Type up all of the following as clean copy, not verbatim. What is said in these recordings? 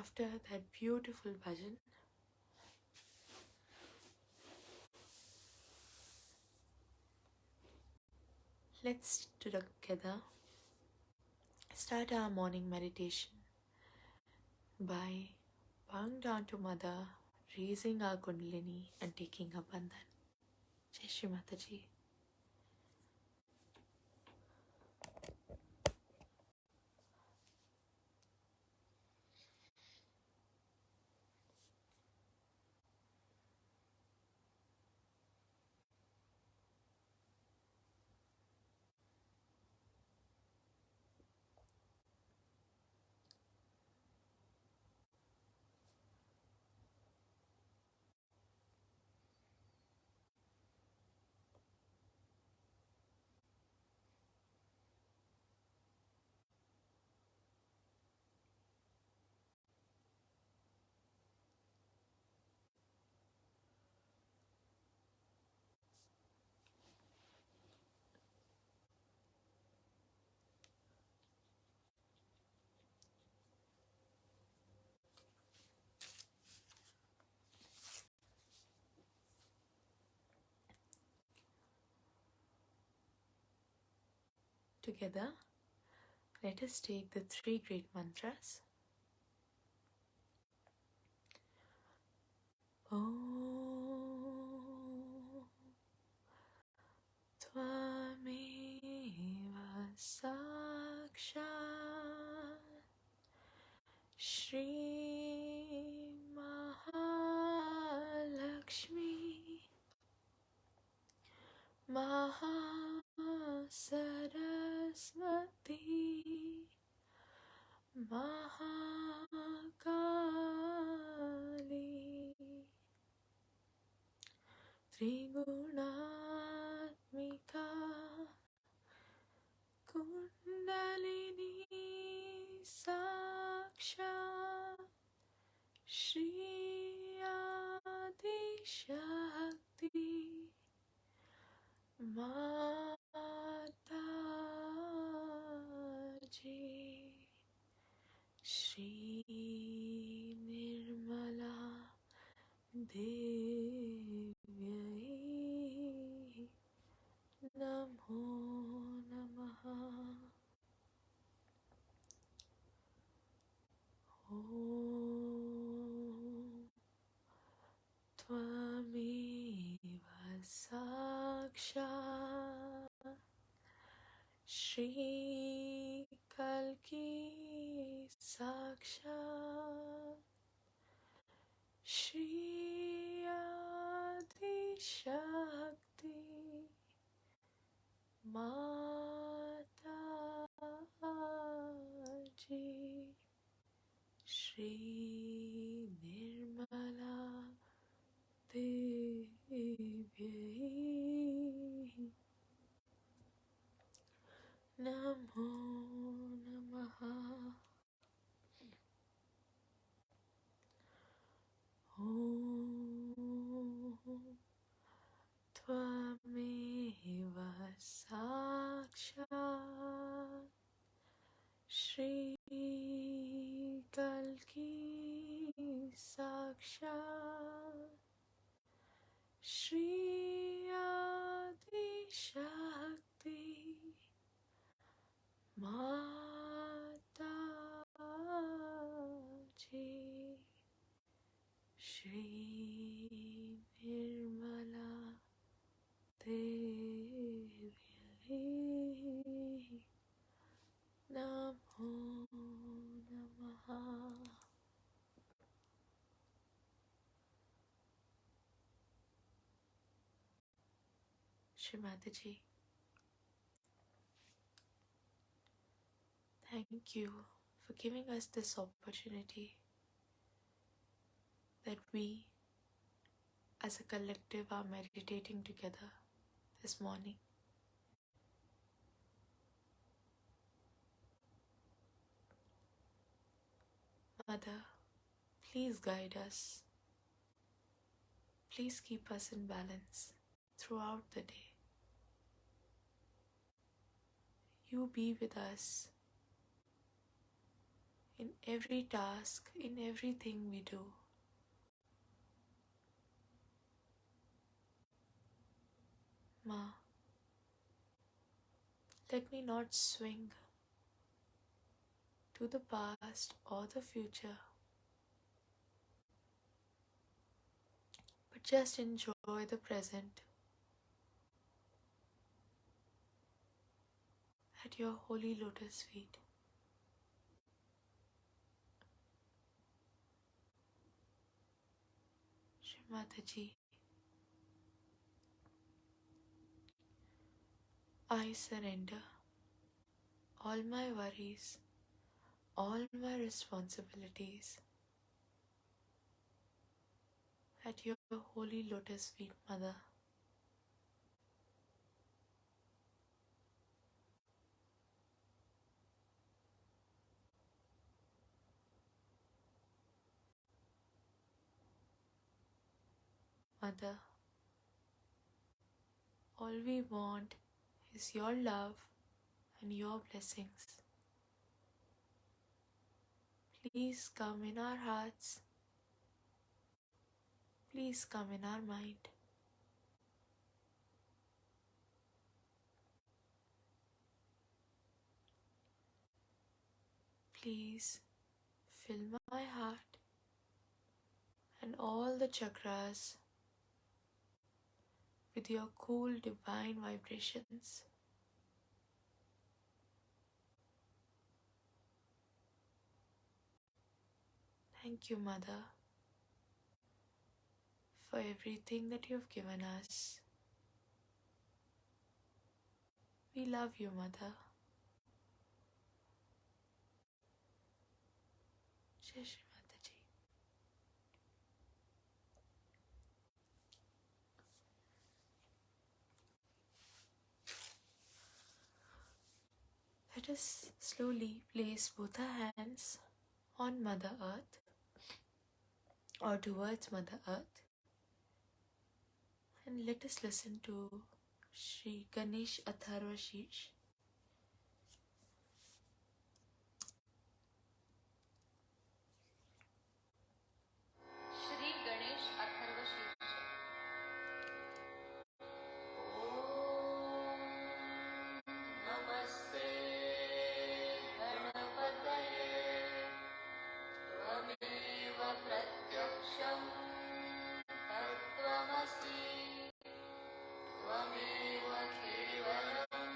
After that beautiful bhajan, let's together start our morning meditation by bowing down to Mother, raising our Kundalini and taking a bandhan. Jai Shri Mataji. Together, let us take the three great mantras. Om Tvameva Sakshat Shri Mahalakshmi Mahasaraswati Mahakali Trigunaatmika Kundalini Sakshat Shri Adi Shakti Mataji Shri Nirmala Devyai Namo Namaha. Om Tvameva Sakshat Shri Kalki Sakshat Shri Adi Shakti Mataji Shri Nirmala Devyai Namo Namaha. Om Tvameva Sakshat Shri Kalki Sakshat Shri Adi Shakti Mataji Shri Nirmala Devyai Namo Namaha. Shri Mataji, thank you for giving us this opportunity that we as a collective are meditating together this morning. Mother, please guide us. Please keep us in balance throughout the day. You be with us in every task, in everything we do. Ma, let me not swing to the past or the future, but just enjoy the present at your holy lotus feet. Shri Mataji, I surrender all my worries, all my responsibilities at your holy lotus feet, Mother. Mother, all we want is your love and your blessings. Please come in our hearts. Please come in our mind. Please fill my heart and all the chakras with your cool divine vibrations. Thank you, Mother, for everything that you've given us. We love you, Mother. Jai Shri Mataji. Let us slowly place both our hands on Mother Earth or towards Mother Earth, and let us listen to Shri Ganesh Atharva Sheesh. Shri Ganesh Atharva Sheesh. Namaste Ganapataye Tvameva Pratyaksham Tattvamasi Tvameva Kevalam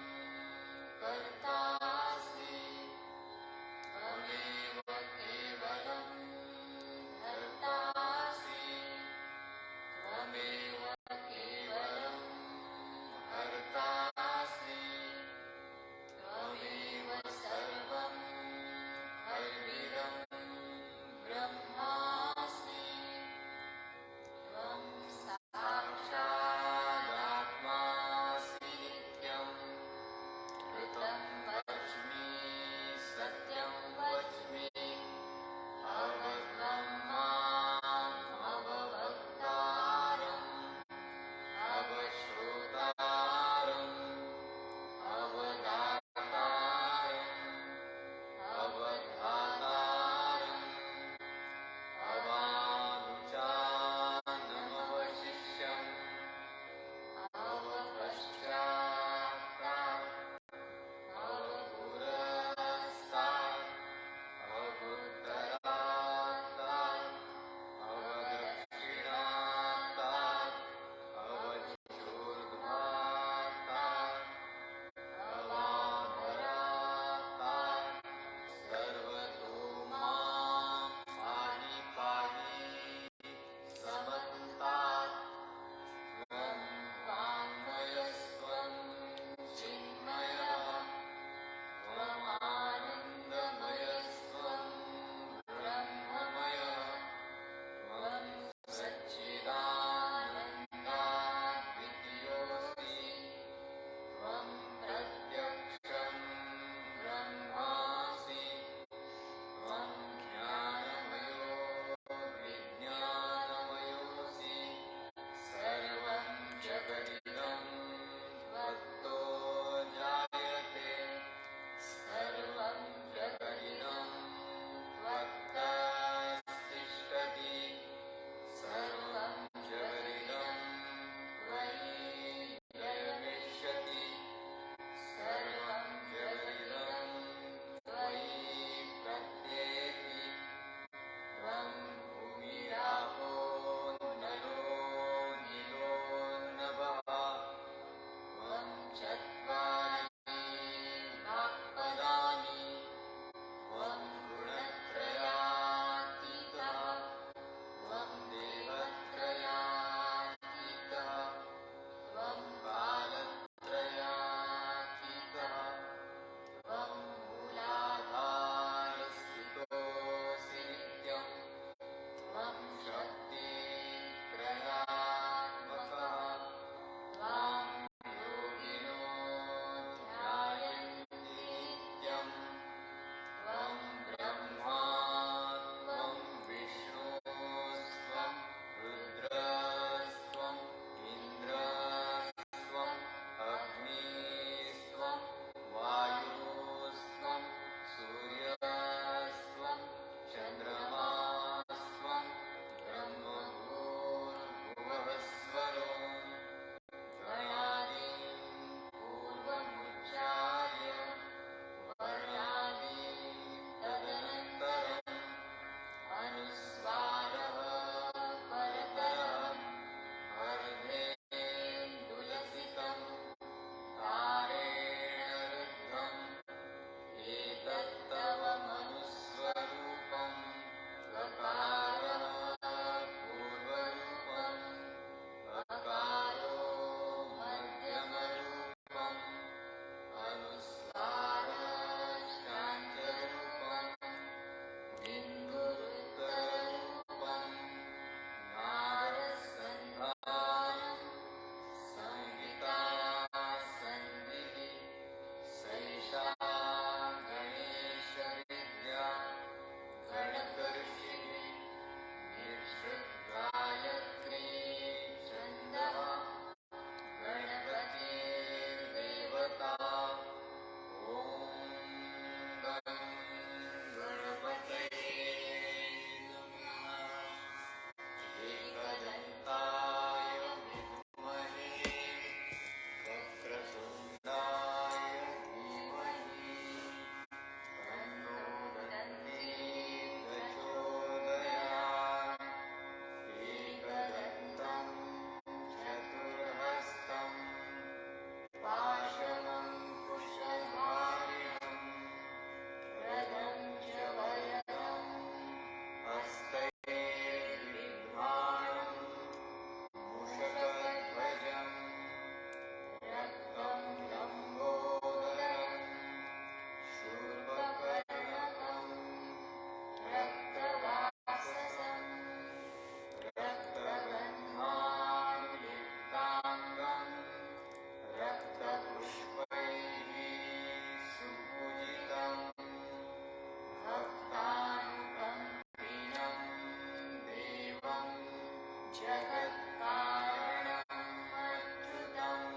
जगत्कारणम् अच्युतम्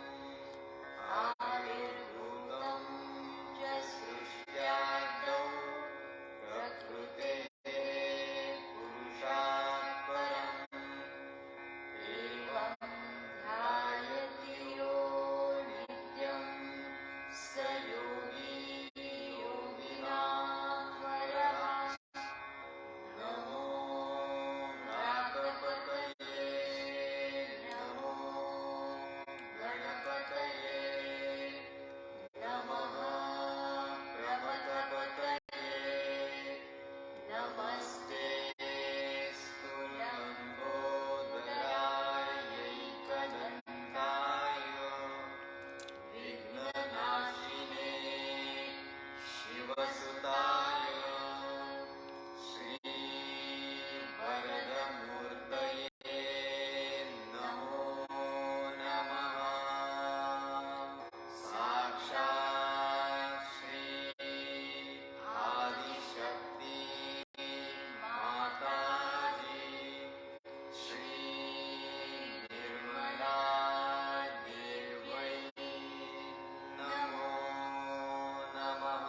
आविर्भूतं च सृष्ट्याद्यौ प्रकृतेः पुरुषात् परम् एवं ध्यायति यो नित्यं स योगी योगिनां वरः नमो भ्रातपतये नमो गणपतये नमः प्रमथपतये नमस्ते स्तुलम्बोदरायैकदन्ताय विघ्ननाशिने शिवसुताय श्रीवरदमूर्तये नमो नमः साक्षात् श्री आदिशक्ति माताजी श्री निर्मला देवै नमो नमः.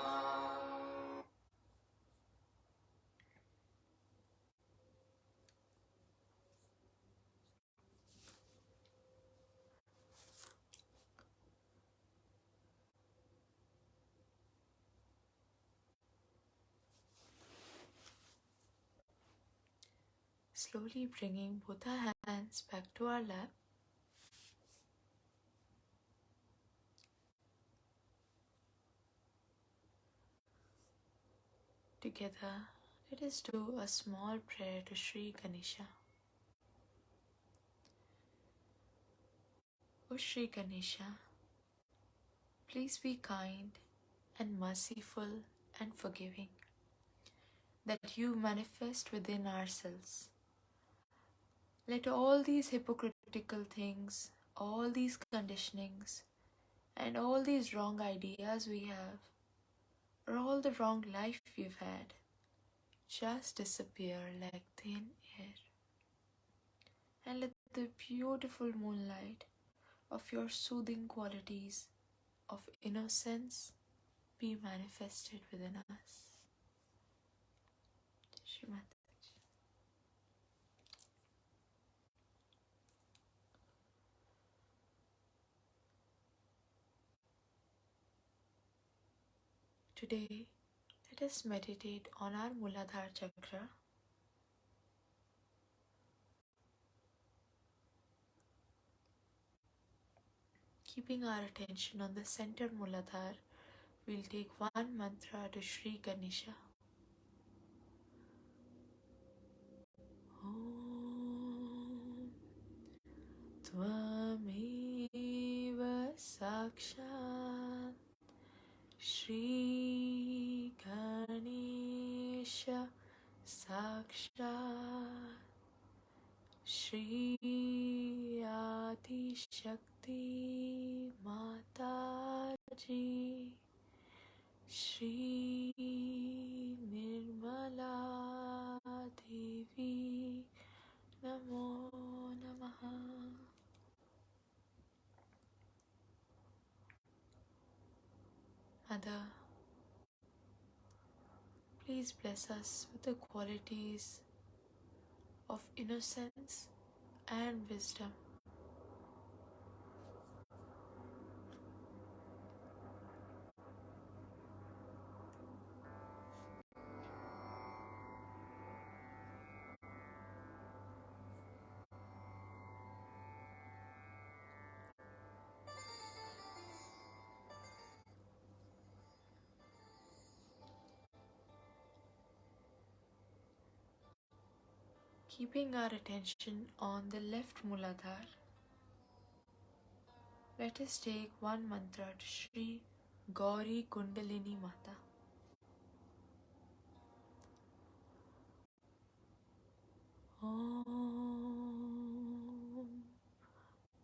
Slowly bringing both our hands back to our lap. Together, let us do a small prayer to Shri Ganesha. O Shri Ganesha, please be kind and merciful and forgiving, that you manifest within ourselves. Let all these hypocritical things, all these conditionings, and all these wrong ideas we have, or all the wrong life we've had, just disappear like thin air. And let the beautiful moonlight of your soothing qualities of innocence be manifested within us. Shri Mataji. Today, let us meditate on our Muladhara chakra. Keeping our attention on the center Muladhara, we'll take one mantra to Shri Ganesha. Om Tvameva Sakshat Shri Ganesha Sakshat Shri Adi Shakti Mataji Shri Nirmala Devi Namo Namaha. Mother, please bless us with the qualities of innocence and wisdom. Keeping our attention on the left Muladhara, let us take one mantra to Shri Gauri Kundalini Mata. Om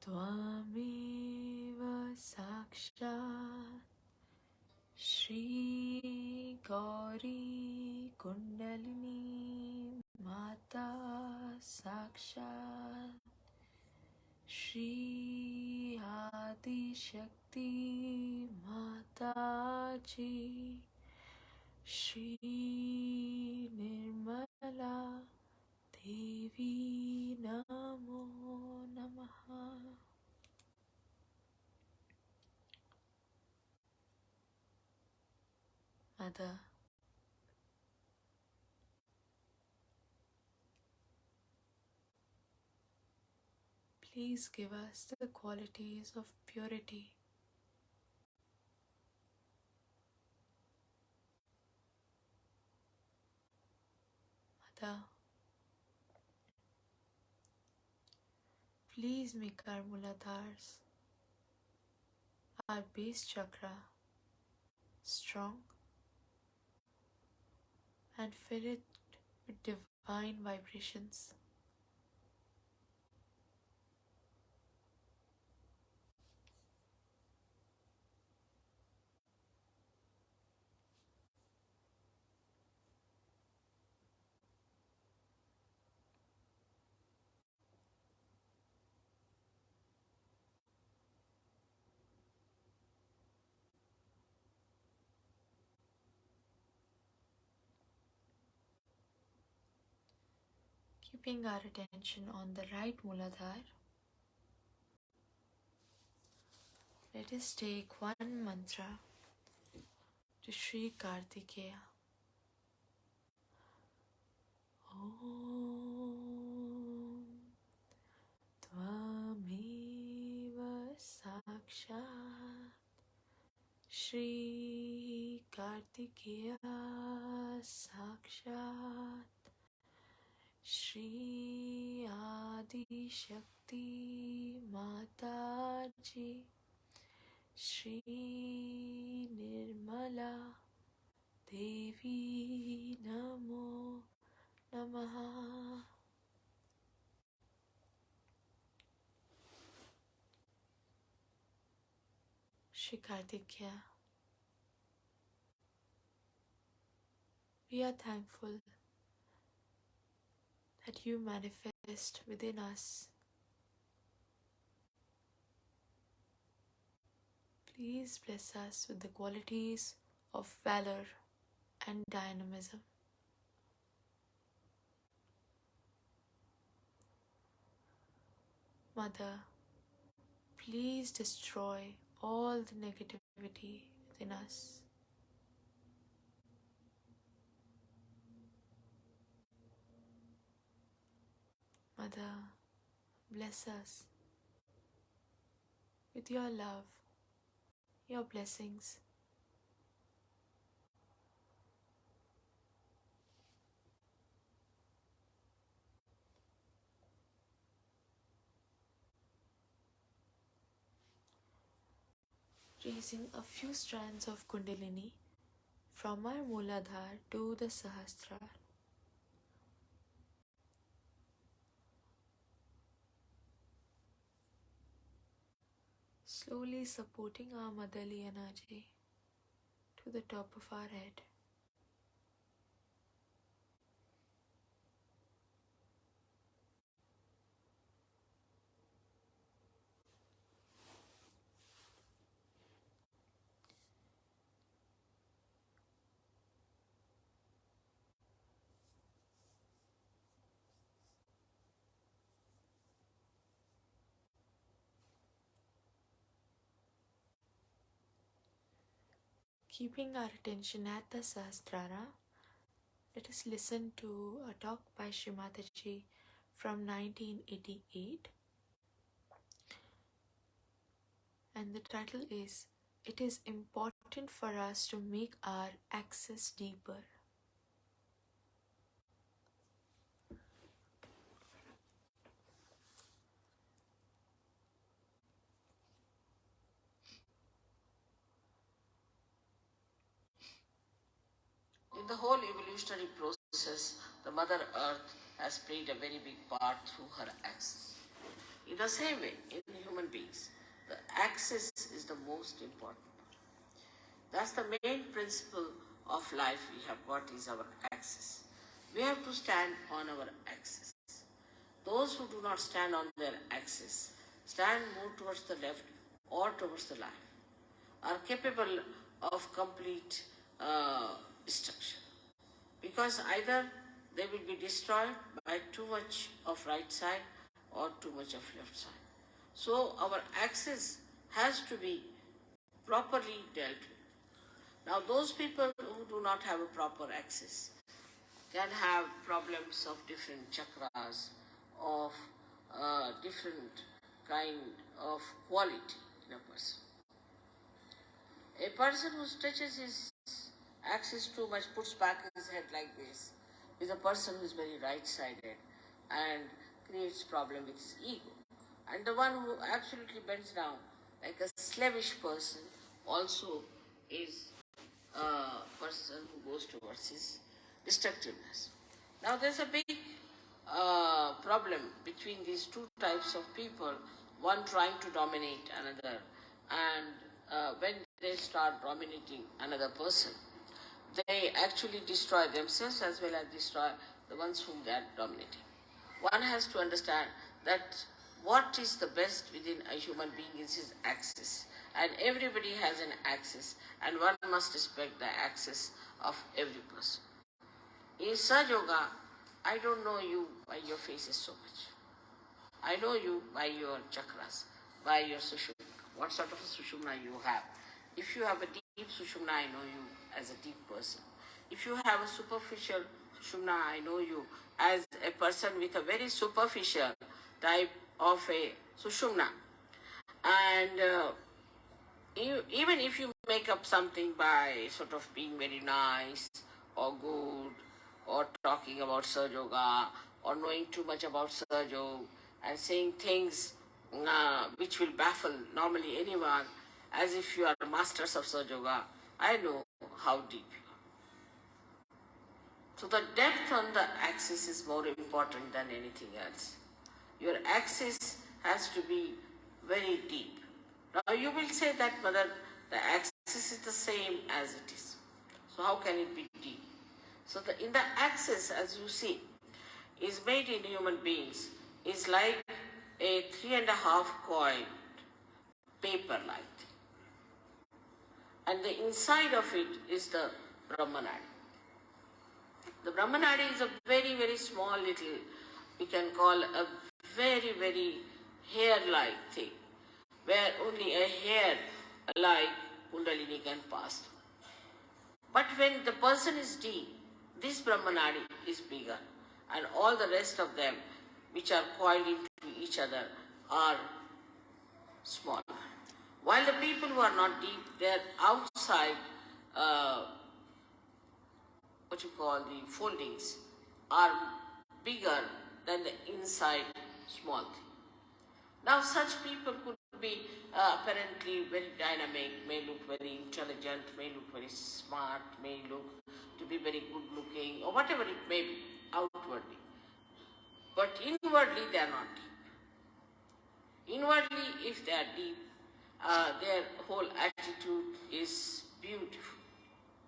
Tvameva Sakshat Shri Gauri Kundalini Mata Sakshat Shri Adi Shakti Mataji, Shri Nirmala Devi Namo Namaha. Mother, please give us the qualities of purity. Mother, please make our Muladhars, our base chakra, strong and fill it with divine vibrations. Keeping our attention on the right Muladhar, let us take one mantra to Shri Kartikeya. Om Tvameva Sakshat Shri Kartikeya Sakshat Shri Adi Shakti Mataji, Shri Nirmala Devi Namo Namaha. Shri Kartikeya, we are thankful that you manifest within us. Please bless us with the qualities of valor and dynamism. Mother, please destroy all the negativity within us. Mother, bless us with your love, your blessings. Raising a few strands of Kundalini from our Mooladhara to the Sahasrara. Slowly supporting our motherly energy to the top of our head. Keeping our attention at the Sahasrara, let us listen to a talk by Shri Mataji from 1988, and the title is "It is important for us to make our access deeper." In the whole evolutionary process, the Mother Earth has played a very big part through her axis. In the same way, in human beings, the axis is the most important part. That's the main principle of life we have got is our axis. We have to stand on our axis. Those who do not stand on their axis, stand more towards the left or towards the right, are capable of complete destruction. Because either they will be destroyed by too much of right side or too much of left side. So our axis has to be properly dealt with. Now those people who do not have a proper axis can have problems of different chakras, of different kind of quality in a person. A person who stretches his axis too much, puts back his head like this, is a person who is very right-sided and creates problem with his ego. And the one who absolutely bends down like a slavish person also is a person who goes towards his destructiveness. Now there's a big problem between these two types of people, one trying to dominate another, and when they start dominating another person, they actually destroy themselves as well as destroy the ones whom they are dominating. One has to understand that what is the best within a human being is his axis. And everybody has an axis, and one must respect the axis of every person. In Sahaja Yoga, I don't know you by your faces so much. I know you by your chakras, by your sushumna. What sort of a sushumna you have. If you have a deep sushumna, I know you as a deep person. If you have a superficial sushumna, I know you as a person with a very superficial type of a sushumna. And even if you make up something by sort of being very nice or good or talking about Sahaja Yoga or knowing too much about Sahaja Yoga and saying things which will baffle normally anyone as if you are masters of Sahaja Yoga, I know how deep you are. So the depth on the axis is more important than anything else. Your axis has to be very deep. Now you will say that, Mother, the axis is the same as it is. So how can it be deep? So in the axis, as you see, is made in human beings, is like a 3.5 coin paper-like. And the inside of it is the Brahmanadi. The Brahmanadi is a very, very small little, we can call a very, very hair-like thing, where only a hair like Kundalini can pass through. But when the person is deep, this Brahmanadi is bigger, and all the rest of them, which are coiled into each other, are smaller. While the people who are not deep, their outside, what you call the foldings, are bigger than the inside small thing. Now such people could be apparently very dynamic, may look very intelligent, may look very smart, may look to be very good looking, or whatever it may be outwardly. But inwardly they are not deep. Inwardly, if they are deep, their whole attitude is beautiful.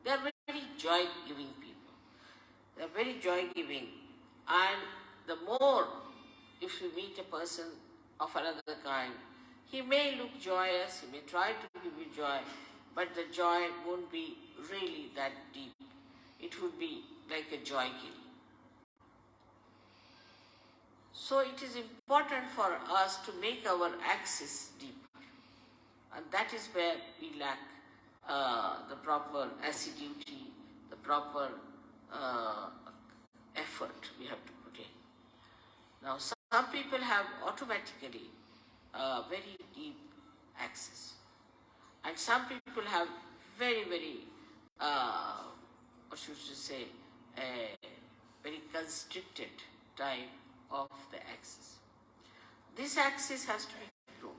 They are very joy-giving people. They are very joy-giving. And the more, if you meet a person of another kind, he may look joyous, he may try to give you joy, but the joy won't be really that deep. It would be like a joy killing. So it is important for us to make our axis deeper. And that is where we lack the proper assiduity, the proper effort we have to put in. Now some people have automatically a very deep axis. And some people have very, very, what should you say, a very constricted type of the axis. This axis has to be grown.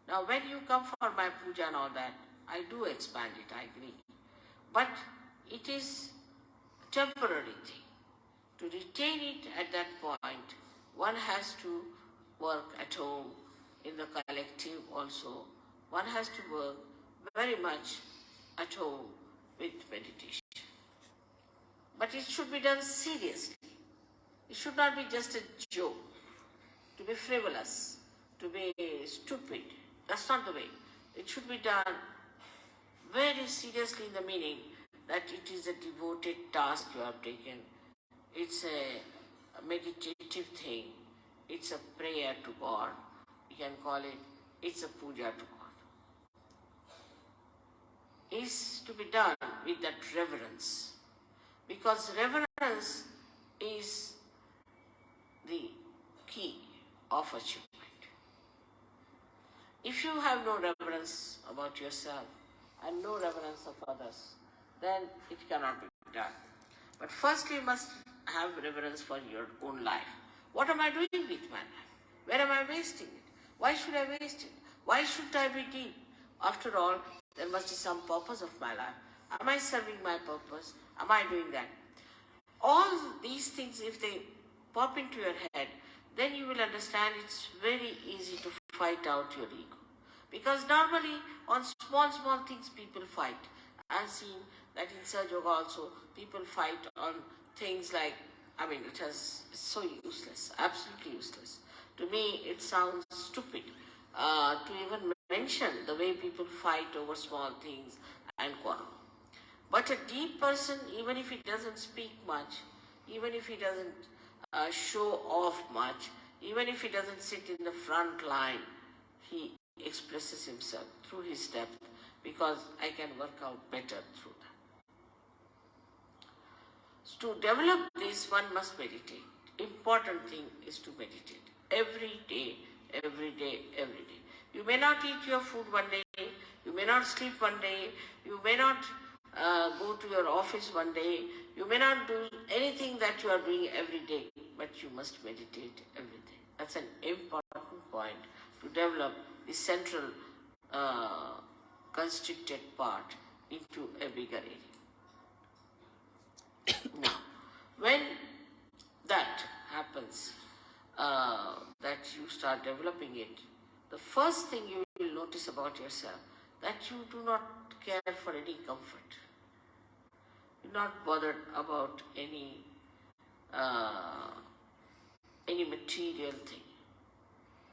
Now when you come for my puja and all that, I do expand it, I agree. But it is a temporary thing. To retain it at that point, one has to work at home, in the collective also. One has to work very much at home with meditation. But it should be done seriously. It should not be just a joke, to be frivolous, to be stupid. That's not the way. It should be done very seriously in the meaning that it is a devoted task you have taken. It's a meditative thing. It's a prayer to God. You can call it, it's a puja to God. Is to be done with that reverence. Because reverence is the key of achievement. If you have no reverence about yourself and no reverence of others, then it cannot be done. But first you must have reverence for your own life. What am I doing with my life? Where am I wasting it? Why should I waste it? Why should I be deep? After all, there must be some purpose of my life. Am I serving my purpose? Am I doing that? All these things, if they pop into your head, then you will understand it's very easy to fight out your ego. Because normally on small things people fight. I've seen that in Sahaja Yoga also people fight on things like, it's so useless, absolutely useless. To me it sounds stupid to even mention the way people fight over small things and quarrel. But a deep person, even if he doesn't speak much, even if he doesn't show off much, even if he doesn't sit in the front line, he expresses himself through his depth, because I can work out better through that. So to develop this, one must meditate. Important thing is to meditate. Every day, every day, every day. You may not eat your food one day, you may not sleep one day, you may not go to your office one day, you may not do anything that you are doing every day, but you must meditate every day. That's an important point to develop the central constricted part into a bigger area. Now, when that happens, that you start developing it, the first thing you will notice about yourself, that you do not care for any comfort. You're not bothered about any material thing.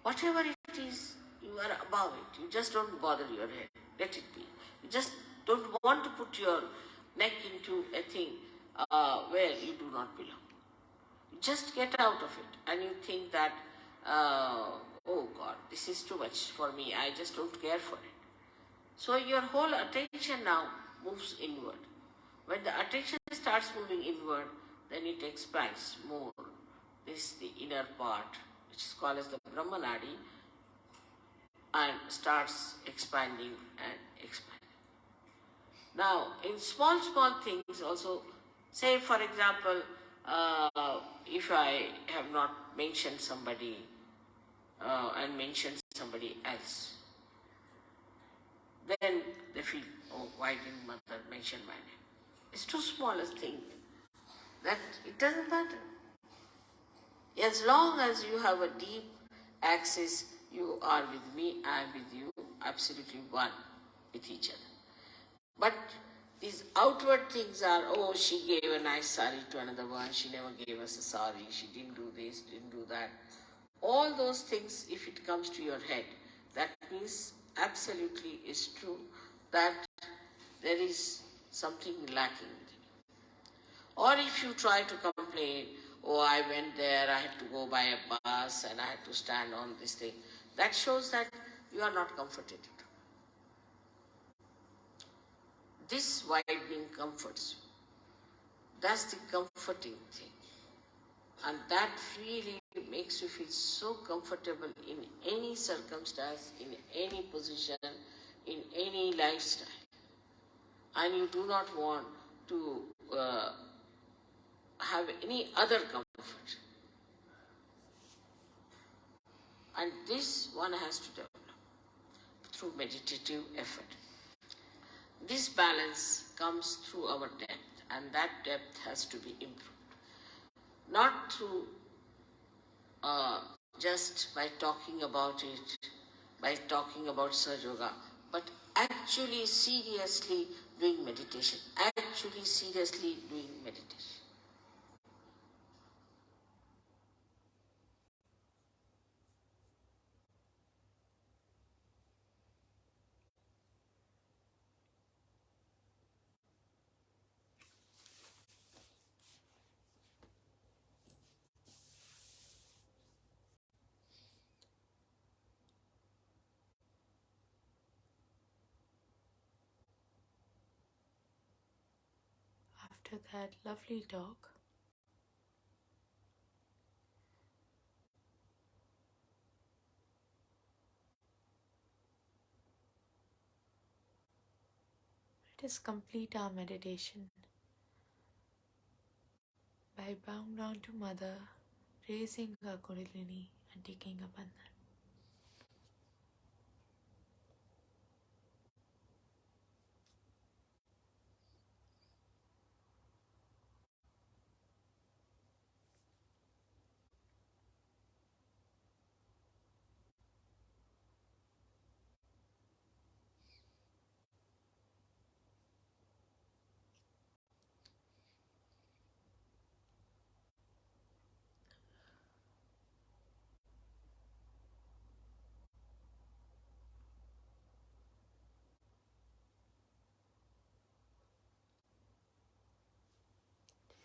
Whatever it is, you are above it. You just don't bother your head. Let it be. You just don't want to put your neck into a thing where you do not belong. You just get out of it and you think that, oh God, this is too much for me. I just don't care for it. So your whole attention now moves inward. When the attention starts moving inward, then it expands more. This is the inner part, which is called as the Brahmanadi, and starts expanding and expanding. Now, in small things also, say for example, if I have not mentioned somebody and mentioned somebody else, then they feel, oh, why didn't mother mention my name? It's too small a thing that it doesn't matter. As long as you have a deep access, you are with me, I am with you, absolutely one with each other. But these outward things are, oh, she gave a nice sari to another one, she never gave us a sari, she didn't do this, didn't do that. All those things, if it comes to your head, that means absolutely is true that there is something lacking. Or if you try to complain, oh, I went there, I had to go by a bus and I had to stand on this thing, that shows that you are not comforted. This widening comforts you. That's the comforting thing. And that really makes you feel so comfortable in any circumstance, in any position, in any lifestyle. And you do not want to have any other comfort. And this one has to develop through meditative effort. This balance comes through our depth, and that depth has to be improved. Not through just by talking about it, by talking about Sahaja Yoga, but actually seriously doing meditation. Actually seriously doing meditation. after that lovely talk. Let us complete our meditation by bowing down to Mother, raising our Kundalini and taking a bandhan.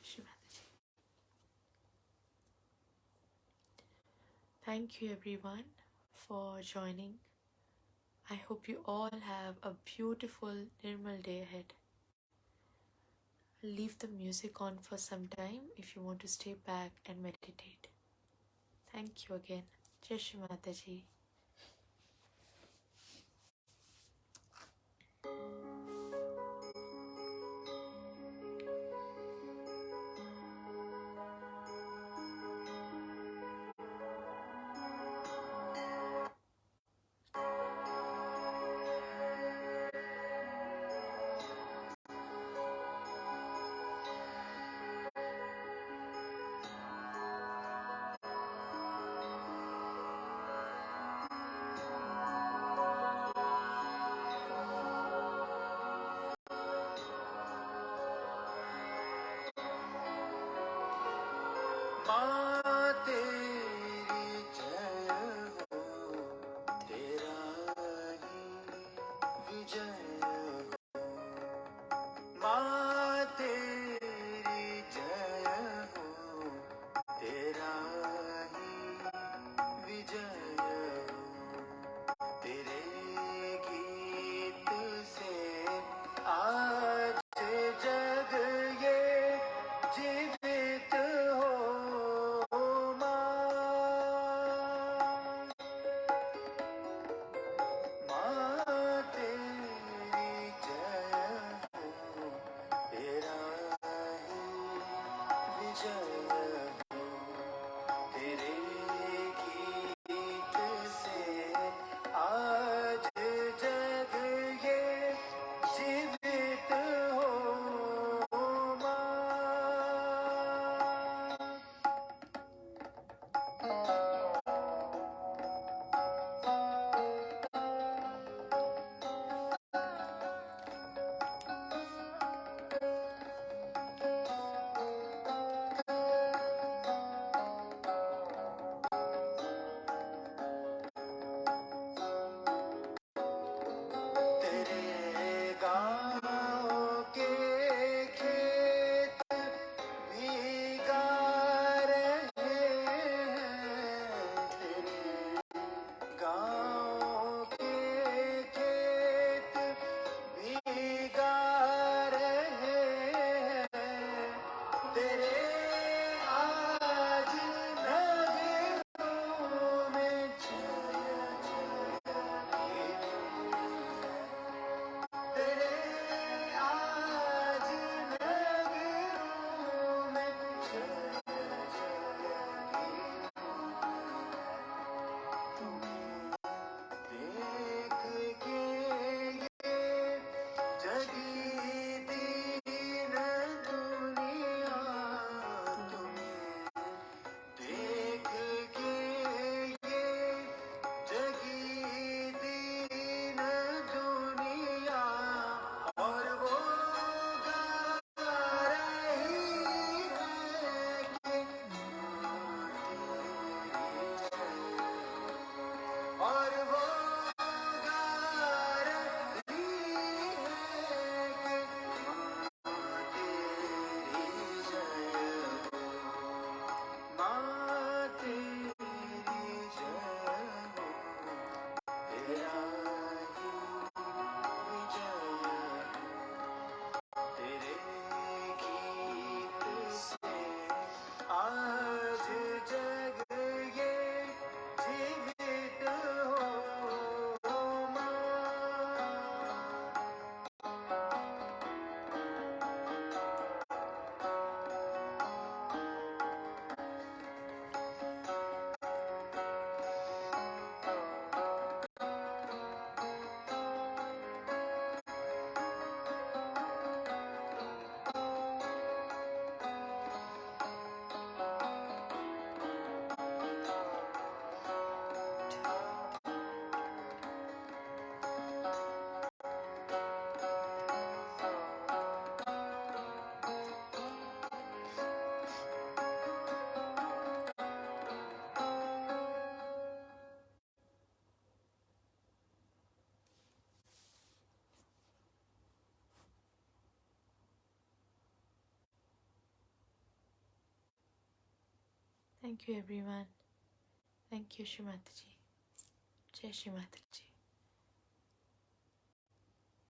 Shri Mataji. Thank you everyone for joining. I hope you all have a beautiful Nirmal day ahead. Leave the music on for some time if you want to stay back and meditate. Thank you again. Jai Shri Mataji. Thank you everyone. Thank you Shri Mataji. Jai Shri Mataji.